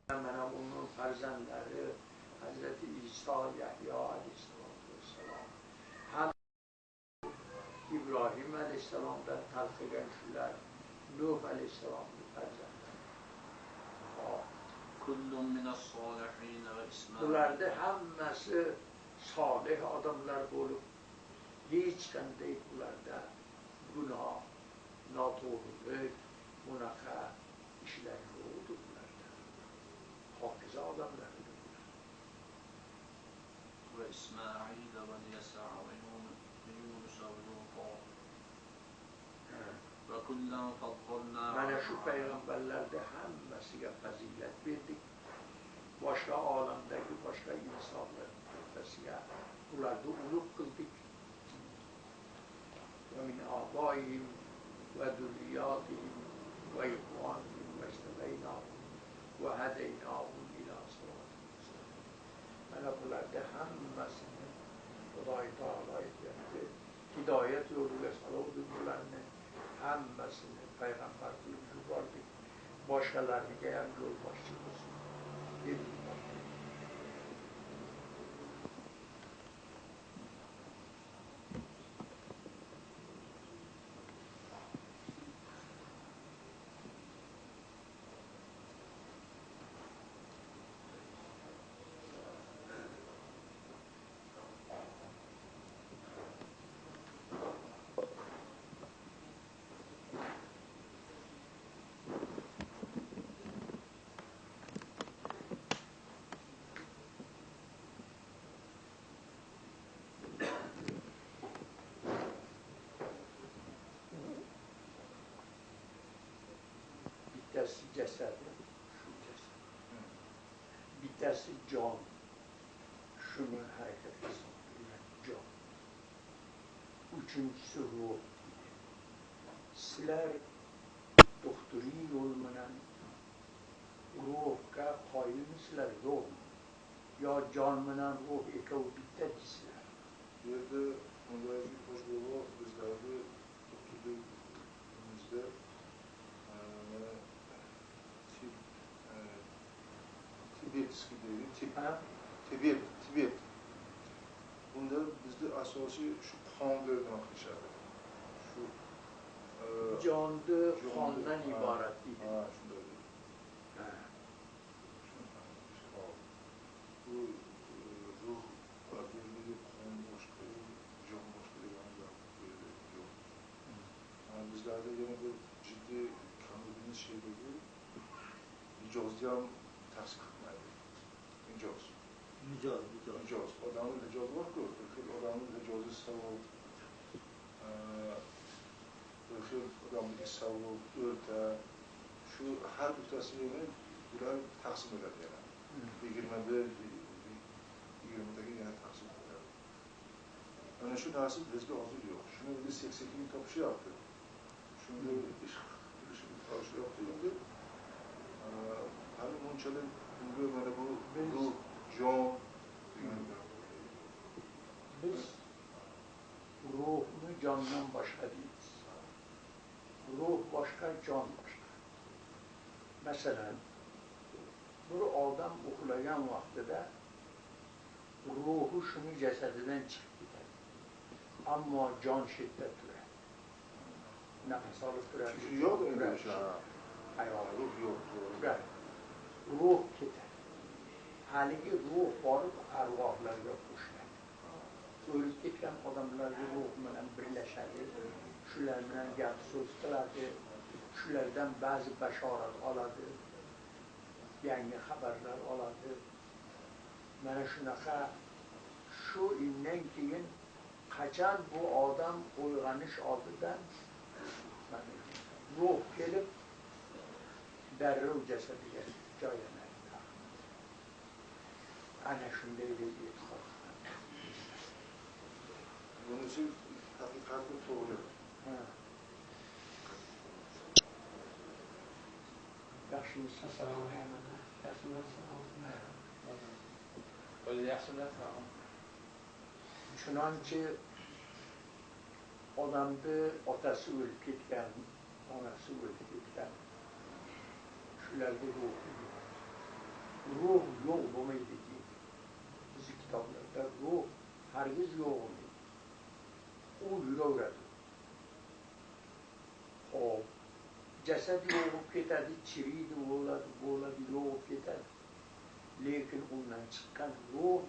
Mana onun farzandlari Hazreti İsa, Yahya aleyhisselam ham İbrahim aleyhisselamdan talqigan shular, Nuh aleyhisselamning farzandlari. Kullun minas-solihin ve İsmail. Bularda hammasi solih odamlar bo'lib, hech qanday bularda gunoh, noto'g'rilik, bunaqa ishlar yo'qdir bularda. Pokiza odamlar. Ve İsmail ve Yesa ve Yunus ve Luta. Ve kullan faddalna. Mana shu payg'ambarlarda hammasiga fazilat berdik. Boshqa olamdagi boshqa insonlarning o'rtasiga ularni ulug' qildik. Ve min abaihim ve zurriyatihim ve ihvanihim ve istebeynahum ve hedeynahum ila sıratın müstakim. Mana bularda hammasini Xudoy taolo aytyapti. Hidoyat yo'liga soluvdik bularni. Hammasini payg'ambar qilib yubordik. Boshqalarga ham yo'lboshchi bo'lsin deb yubordik. Bittasi jasad, shu jasad. Bittasi jon, shuni harakatga solgan jon. Uchinchisi ruh. Sizlar doktoriy yo'l bilan ruhga qoyilmisizlar, yo'qmi? Yo jon bilan ruh ikkovi bitta deysizlar? Bu yerda bunday qo'shbog'u bizlarni doktorligimizda Tibet. Bunda bizde asosiy shu qonga qilishadi. Shu jonni qondan iborat deydi. Ha, shunday. Bu ruh aqlli qon boshqa, jon boshqa degan gap yo'q. Bizlarda yana bir jiddiy kamligimiz şeydagi mijozni ham tasdiq qilmaydi. Mijoz. Odamning mijozi bor-ku, bir xil odamning mijozi savob, bir xil odamning savob, o'rta. Shu har bittasini bular taqsim etadi yana. 20'dagi yana taqsim etadi. Ana shu narsa bizga hozir yo'q. Shuni biz 82 topishyapti. Shunda ish qilishimiz topishyapti endi. Hali bunchalik bunga mana bu ruh, jon biz ruhni jondan boshqa deymiz. Ruh boshqa, jon boshqa. Masalan, bir odam uxlagan vaqtida ruhi shuni jasadidan chiqib ketadi. Ammo jon shetda turadi. Nafas olib turadi. yo'q endi o'sha. Ruh yo'q. Ruh ketadi. Haligi ruh borib arvohlarga qo'shiladi. O'lib ketgan odamlarga ruh bilan birlashadi. Shular bilan gap so'z qiladi. Shulardan ba'zi bashorat oladi. Yangi xabarlar oladi. Mana shunaqa shu indan keyin qachon bu odam uyg'onish oldidan ruh kelib darrov jasadiga joylanadi. Ana shunday deb e'tiqod qiladi. Bunisi haqiqatni to'g'ri. Yaxshimisiz? Chunonchi odamni otasi o'lib ketgan, onasi o'lib ketgan, shularga ruhi yo'q. ruh yo'q bo'lmaydi deydi. Bizni kitoblarda ruh hargiz yo'q bo'lmaydi. U yuraveradi. Hop, jasad yo'q bo'lib ketadi, chiriydi, bo'ladi, yo'q bo'lib ketadi. Lekin undan chiqqan ruh